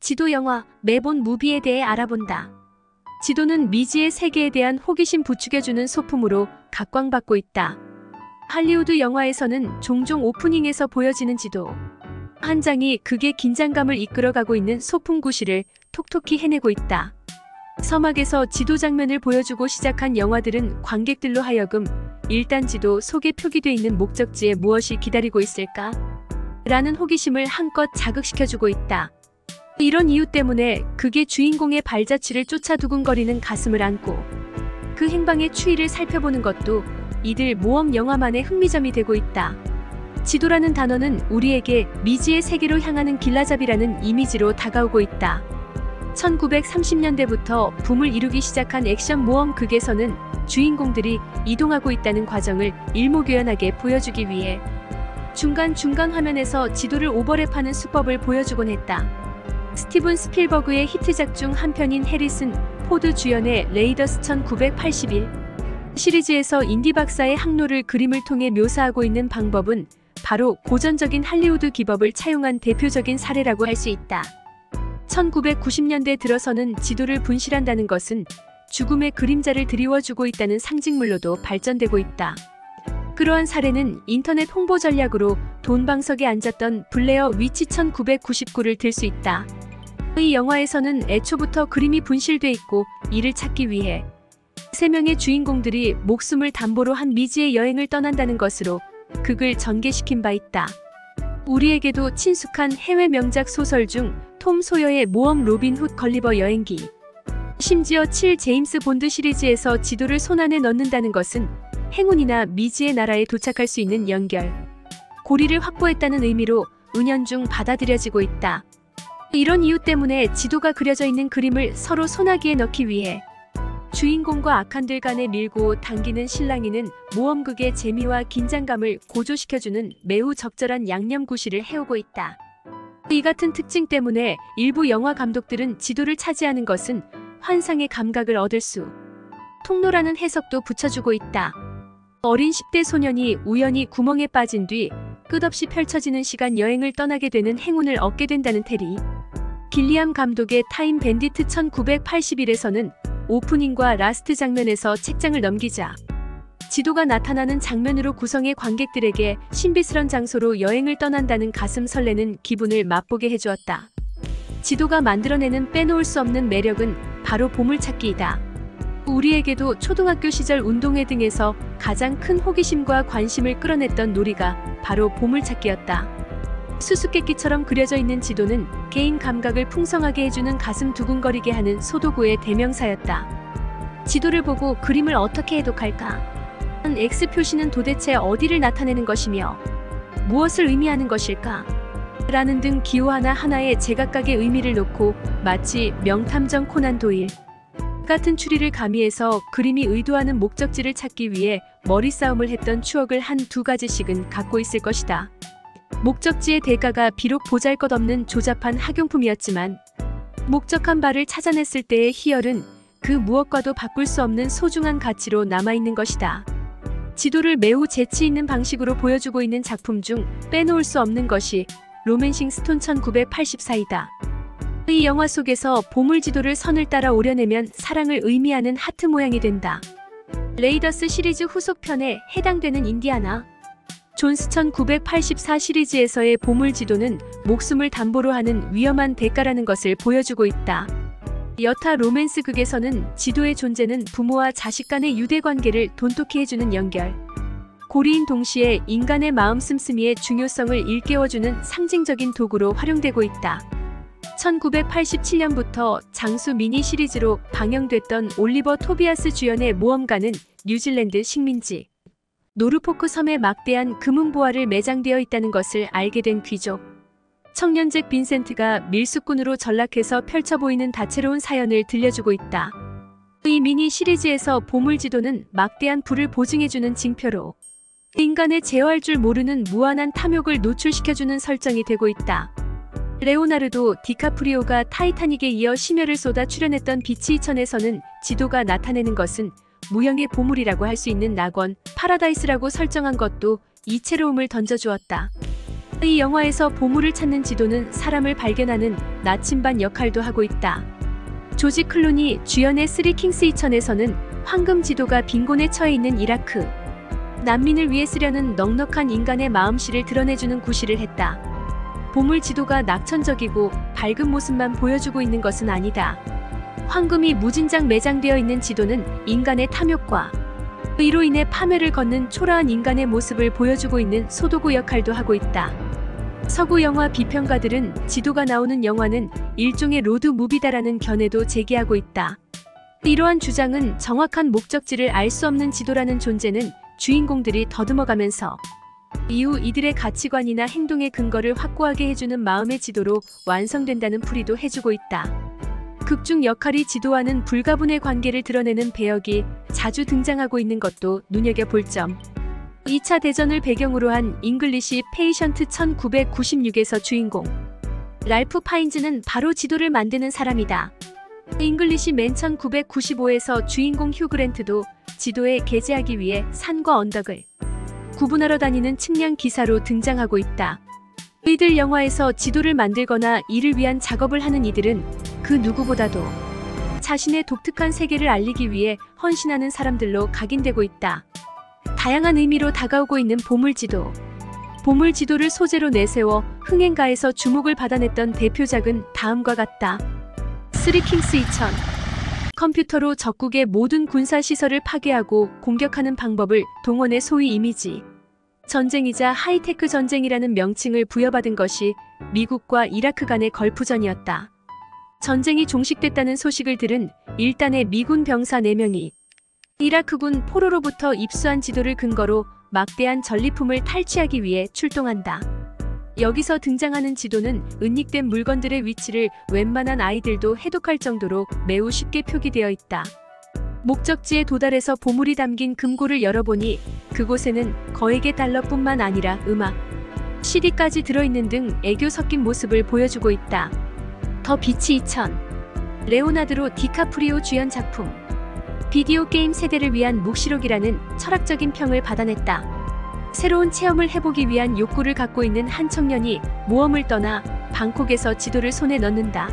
지도 영화 매본 무비에 대해 알아본다. 지도는 미지의 세계에 대한 호기심 부추겨주는 소품으로 각광받고 있다. 할리우드 영화에서는 종종 오프닝에서 보여지는 지도 한 장이 극의 긴장감을 이끌어가고 있는 소품 구실을 톡톡히 해내고 있다. 서막에서 지도 장면을 보여주고 시작한 영화들은 관객들로 하여금 일단 지도 속에 표기되어 있는 목적지에 무엇이 기다리고 있을까? 라는 호기심을 한껏 자극시켜주고 있다. 이런 이유 때문에 극의 주인공의 발자취를 쫓아 두근거리는 가슴을 안고 그 행방의 추이를 살펴보는 것도 이들 모험 영화만의 흥미점이 되고 있다. 지도라는 단어는 우리에게 미지의 세계로 향하는 길라잡이라는 이미지로 다가오고 있다. 1930년대부터 붐을 이루기 시작한 액션 모험 극에서는 주인공들이 이동하고 있다는 과정을 일목요연하게 보여주기 위해 중간중간 화면에서 지도를 오버랩하는 수법을 보여주곤 했다. 스티븐 스필버그의 히트작 중 한 편인 해리슨 포드 주연의 레이더스 1981 시리즈에서 인디 박사의 항로를 그림을 통해 묘사하고 있는 방법은 바로 고전적인 할리우드 기법을 차용한 대표적인 사례라고 할 수 있다. 1990년대 들어서는 지도를 분실한다는 것은 죽음의 그림자를 드리워주고 있다는 상징물로도 발전되고 있다. 그러한 사례는 인터넷 홍보 전략으로 돈방석에 앉았던 블레어 위치 1999를 들 수 있다. 이 영화에서는 애초부터 그림이 분실돼 있고 이를 찾기 위해 3명의 주인공들이 목숨을 담보로 한 미지의 여행을 떠난다는 것으로 극을 전개시킨 바 있다. 우리에게도 친숙한 해외 명작 소설 중 톰 소여의 모험 로빈 훗 걸리버 여행기, 심지어 7 제임스 본드 시리즈에서 지도를 손안에 넣는다는 것은 행운이나 미지의 나라에 도착할 수 있는 연결, 고리를 확보했다는 의미로 은연중 받아들여지고 있다. 이런 이유 때문에 지도가 그려져 있는 그림을 서로 소나기에 넣기 위해 주인공과 악한들 간에 밀고 당기는 실랑이는 모험극의 재미와 긴장감을 고조시켜주는 매우 적절한 양념 구실을 해오고 있다. 이 같은 특징 때문에 일부 영화 감독들은 지도를 차지하는 것은 환상의 감각을 얻을 수 통로라는 해석도 붙여주고 있다. 어린 10대 소년이 우연히 구멍에 빠진 뒤 끝없이 펼쳐지는 시간 여행을 떠나게 되는 행운을 얻게 된다는 테리 길리암 감독의 타임 밴디트 1981에서는 오프닝과 라스트 장면에서 책장을 넘기자 지도가 나타나는 장면으로 구성의 관객들에게 신비스런 장소로 여행을 떠난다는 가슴 설레는 기분을 맛보게 해주었다. 지도가 만들어내는 빼놓을 수 없는 매력은 바로 보물찾기이다. 우리에게도 초등학교 시절 운동회 등에서 가장 큰 호기심과 관심을 끌어냈던 놀이가 바로 보물찾기였다. 수수께끼처럼 그려져 있는 지도는 개인 감각을 풍성하게 해주는 가슴 두근거리게 하는 소도구의 대명사였다. 지도를 보고 그림을 어떻게 해독할까? X 표시는 도대체 어디를 나타내는 것이며 무엇을 의미하는 것일까? 라는 등 기호 하나하나에 제각각의 의미를 놓고 마치 명탐정 코난 도일 같은 추리를 가미해서 그림이 의도하는 목적지를 찾기 위해 머리싸움을 했던 추억을 한두 가지씩은 갖고 있을 것이다. 목적지의 대가가 비록 보잘것없는 조잡한 학용품이었지만 목적한 바를 찾아냈을 때의 희열은 그 무엇과도 바꿀 수 없는 소중한 가치로 남아있는 것이다. 지도를 매우 재치 있는 방식으로 보여주고 있는 작품 중 빼놓을 수 없는 것이 로맨싱 스톤 1984이다. 이 영화 속에서 보물 지도를 선을 따라 오려내면 사랑을 의미하는 하트 모양이 된다. 레이더스 시리즈 후속편에 해당되는 인디아나 존스 1984 시리즈에서의 보물 지도는 목숨을 담보로 하는 위험한 대가라는 것을 보여주고 있다. 여타 로맨스 극에서는 지도의 존재는 부모와 자식 간의 유대관계를 돈독히 해주는 연결, 고리인 동시에 인간의 마음 씀씀이의 중요성을 일깨워주는 상징적인 도구로 활용되고 있다. 1987년부터 장수 미니 시리즈로 방영됐던 올리버 토비아스 주연의 모험가는 뉴질랜드 식민지 노르포크 섬에 막대한 금은보화를 매장되어 있다는 것을 알게 된 귀족 청년 잭 빈센트가 밀수꾼으로 전락해서 펼쳐 보이는 다채로운 사연을 들려주고 있다. 이 미니 시리즈에서 보물 지도는 막대한 부를 보증해주는 징표로 인간의 제어할 줄 모르는 무한한 탐욕을 노출시켜주는 설정이 되고 있다. 레오나르도 디카프리오가 타이타닉에 이어 심혈을 쏟아 출연했던 비치 2000에서는 지도가 나타내는 것은 무형의 보물이라고 할 수 있는 낙원, 파라다이스라고 설정한 것도 이채로움을 던져주었다. 이 영화에서 보물을 찾는 지도는 사람을 발견하는 나침반 역할도 하고 있다. 조지 클루니 주연의 쓰리 킹스 2000에서는 황금 지도가 빈곤에 처해 있는 이라크 난민을 위해 쓰려는 넉넉한 인간의 마음씨를 드러내주는 구실을 했다. 보물 지도가 낙천적이고 밝은 모습만 보여주고 있는 것은 아니다. 황금이 무진장 매장되어 있는 지도는 인간의 탐욕과 의로 인해 파멸을 걷는 초라한 인간의 모습을 보여주고 있는 소도구 역할도 하고 있다. 서구 영화 비평가들은 지도가 나오는 영화는 일종의 로드 무비다라는 견해도 제기하고 있다. 이러한 주장은 정확한 목적지를 알 수 없는 지도라는 존재는 주인공들이 더듬어가면서 이후 이들의 가치관이나 행동의 근거를 확고하게 해주는 마음의 지도로 완성된다는 풀이도 해주고 있다. 극중 역할이 지도와는 불가분의 관계를 드러내는 배역이 자주 등장하고 있는 것도 눈여겨볼 점. 2차 대전을 배경으로 한 잉글리시 페이션트 1996에서 주인공 랄프 파인즈는 바로 지도를 만드는 사람이다. 잉글리시 맨 1995에서 주인공 휴 그랜트도 지도에 게재하기 위해 산과 언덕을 구분하러 다니는 측량 기사로 등장하고 있다. 이들 영화에서 지도를 만들거나 이를 위한 작업을 하는 이들은 그 누구보다도 자신의 독특한 세계를 알리기 위해 헌신하는 사람들로 각인되고 있다. 다양한 의미로 다가오고 있는 보물지도. 보물지도를 소재로 내세워 흥행가에서 주목을 받아냈던 대표작은 다음과 같다. 쓰리 킹스 2000. 컴퓨터로 적국의 모든 군사시설을 파괴하고 공격하는 방법을 동원해 소위 이미지 전쟁이자 하이테크 전쟁이라는 명칭을 부여받은 것이 미국과 이라크 간의 걸프전이었다. 전쟁이 종식됐다는 소식을 들은 일단의 미군 병사 4명이 이라크군 포로로부터 입수한 지도를 근거로 막대한 전리품을 탈취하기 위해 출동한다. 여기서 등장하는 지도는 은닉된 물건들의 위치를 웬만한 아이들도 해독할 정도로 매우 쉽게 표기되어 있다. 목적지에 도달해서 보물이 담긴 금고를 열어보니 그곳에는 거액의 달러뿐만 아니라 음악, CD까지 들어있는 등 애교 섞인 모습을 보여주고 있다. 더 비치 2000. 레오나드로 디카프리오 주연 작품. 비디오 게임 세대를 위한 묵시록이라는 철학적인 평을 받아냈다. 새로운 체험을 해보기 위한 욕구를 갖고 있는 한 청년이 모험을 떠나 방콕에서 지도를 손에 넣는다.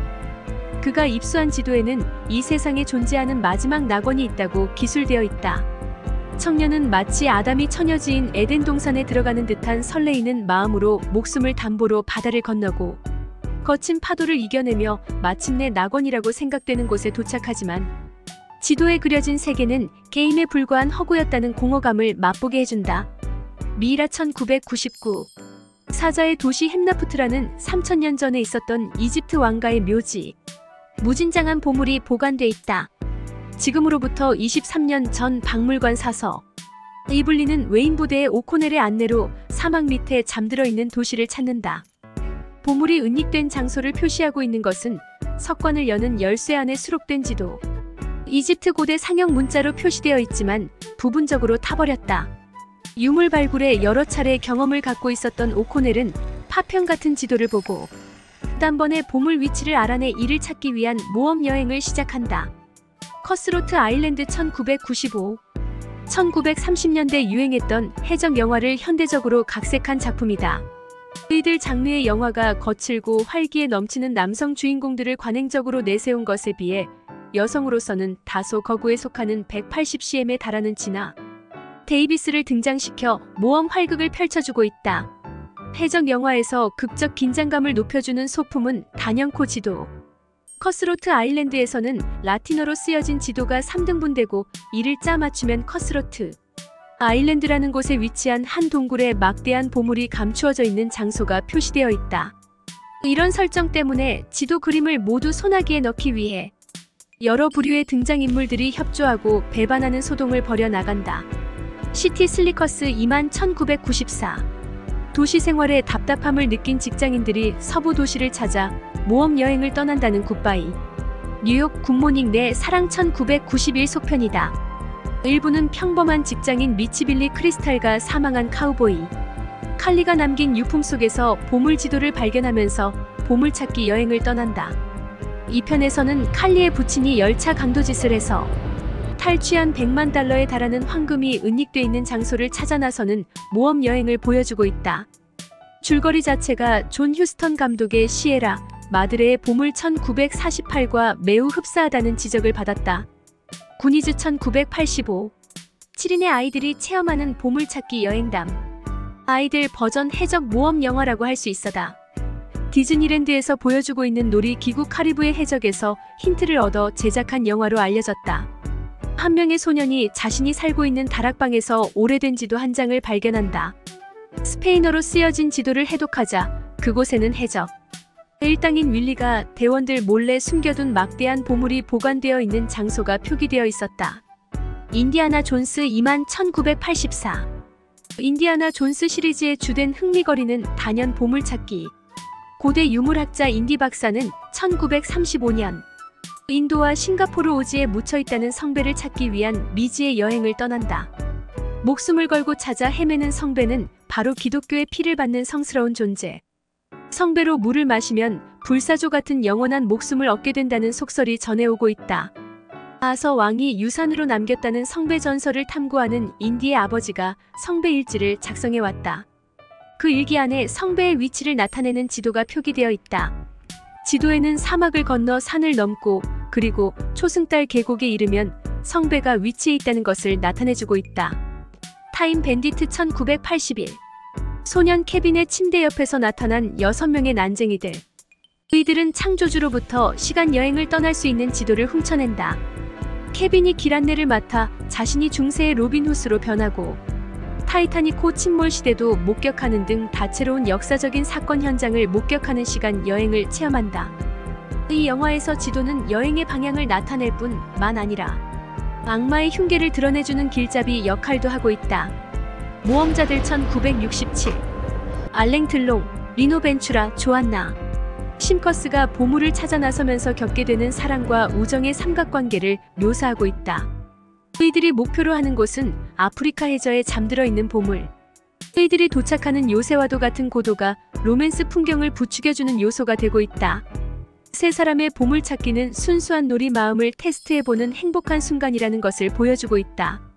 그가 입수한 지도에는 이 세상에 존재하는 마지막 낙원이 있다고 기술되어 있다. 청년은 마치 아담이 처녀지인 에덴 동산에 들어가는 듯한 설레이는 마음으로 목숨을 담보로 바다를 건너고 거친 파도를 이겨내며 마침내 낙원이라고 생각되는 곳에 도착하지만 지도에 그려진 세계는 게임에 불과한 허구였다는 공허감을 맛보게 해준다. 미이라 1999. 사자의 도시 햄나푸트라는 3000년 전에 있었던 이집트 왕가의 묘지. 무진장한 보물이 보관돼 있다. 지금으로부터 23년 전 박물관 사서 이블리는 웨인 부대의 오코넬의 안내로 사막 밑에 잠들어 있는 도시를 찾는다. 보물이 은닉된 장소를 표시하고 있는 것은 석관을 여는 열쇠 안에 수록된 지도. 이집트 고대 상형 문자로 표시되어 있지만 부분적으로 타버렸다. 유물 발굴에 여러 차례 경험을 갖고 있었던 오코넬은 파편 같은 지도를 보고 단번에 보물 위치를 알아내 이를 찾기 위한 모험 여행을 시작한다. 커스로트 아일랜드 1995. 1930년대 유행했던 해적 영화를 현대적으로 각색한 작품이다. 이들 장르의 영화가 거칠고 활기에 넘치는 남성 주인공들을 관행적으로 내세운 것에 비해 여성으로서는 다소 거구에 속하는 180cm에 달하는 지나 데이비스를 등장시켜 모험 활극을 펼쳐주고 있다. 해적 영화에서 극적 긴장감을 높여주는 소품은 단연코 지도. 커스로트 아일랜드에서는 라틴어로 쓰여진 지도가 3등분되고 이를 짜 맞추면 커스로트 아일랜드라는 곳에 위치한 한 동굴에 막대한 보물이 감추어져 있는 장소가 표시되어 있다. 이런 설정 때문에 지도 그림을 모두 소나기에 넣기 위해 여러 부류의 등장인물들이 협조하고 배반하는 소동을 벌여 나간다. 시티 슬리커스 21994. 도시 생활에 답답함을 느낀 직장인들이 서부 도시를 찾아 모험 여행을 떠난다는 굿바이. 뉴욕 굿모닝 내 사랑 1991 속편이다. 일부는 평범한 직장인 미치 빌리 크리스탈과 사망한 카우보이 칼리가 남긴 유품 속에서 보물 지도를 발견하면서 보물찾기 여행을 떠난다. 2편에서는 칼리의 부친이 열차 강도짓을 해서 탈취한 100만 달러에 달하는 황금이 은닉돼 있는 장소를 찾아 나서는 모험 여행을 보여주고 있다. 줄거리 자체가 존 휴스턴 감독의 시에라 마드레의 보물 1948과 매우 흡사하다는 지적을 받았다. 구니즈 1985. 7인의 아이들이 체험하는 보물찾기 여행담. 아이들 버전 해적 모험 영화라고 할 수 있어다. 디즈니랜드에서 보여주고 있는 놀이기구 카리브의 해적에서 힌트를 얻어 제작한 영화로 알려졌다. 한 명의 소년이 자신이 살고 있는 다락방에서 오래된 지도 한 장을 발견한다. 스페인어로 쓰여진 지도를 해독하자 그곳에는 해적 일당인 윌리가 대원들 몰래 숨겨둔 막대한 보물이 보관되어 있는 장소가 표기되어 있었다. 인디아나 존스 21984. 인디아나 존스 시리즈의 주된 흥미거리는 단연 보물찾기. 고대 유물학자 인디 박사는 1935년 인도와 싱가포르 오지에 묻혀있다는 성배를 찾기 위한 미지의 여행을 떠난다. 목숨을 걸고 찾아 헤매는 성배는 바로 기독교의 피를 받는 성스러운 존재. 성배로 물을 마시면 불사조 같은 영원한 목숨을 얻게 된다는 속설이 전해오고 있다. 아서 왕이 유산으로 남겼다는 성배 전설을 탐구하는 인디의 아버지가 성배 일지를 작성해왔다. 그 일기 안에 성배의 위치를 나타내는 지도가 표기되어 있다. 지도에는 사막을 건너 산을 넘고 그리고 초승달 계곡에 이르면 성배가 위치해 있다는 것을 나타내주고 있다. 타임 밴디트 1981. 소년 케빈의 침대 옆에서 나타난 6명의 난쟁이들. 이들은 창조주로부터 시간 여행을 떠날 수 있는 지도를 훔쳐낸다. 케빈이 길 안내를 맡아 자신이 중세의 로빈 후스로 변하고 타이타닉호 침몰 시대도 목격하는 등 다채로운 역사적인 사건 현장을 목격하는 시간 여행을 체험한다. 이 영화에서 지도는 여행의 방향을 나타낼 뿐만 아니라 악마의 흉계를 드러내주는 길잡이 역할도 하고 있다. 모험자들 1967. 알랭 들롱, 리노 벤츄라, 조안나 심커스가 보물을 찾아 나서면서 겪게 되는 사랑과 우정의 삼각관계를 묘사하고 있다. 이들이 목표로 하는 곳은 아프리카 해저에 잠들어 있는 보물. 이들이 도착하는 요새와도 같은 고도가 로맨스 풍경을 부추겨주는 요소가 되고 있다. 세 사람의 보물찾기는 순수한 놀이 마음을 테스트해보는 행복한 순간이라는 것을 보여주고 있다.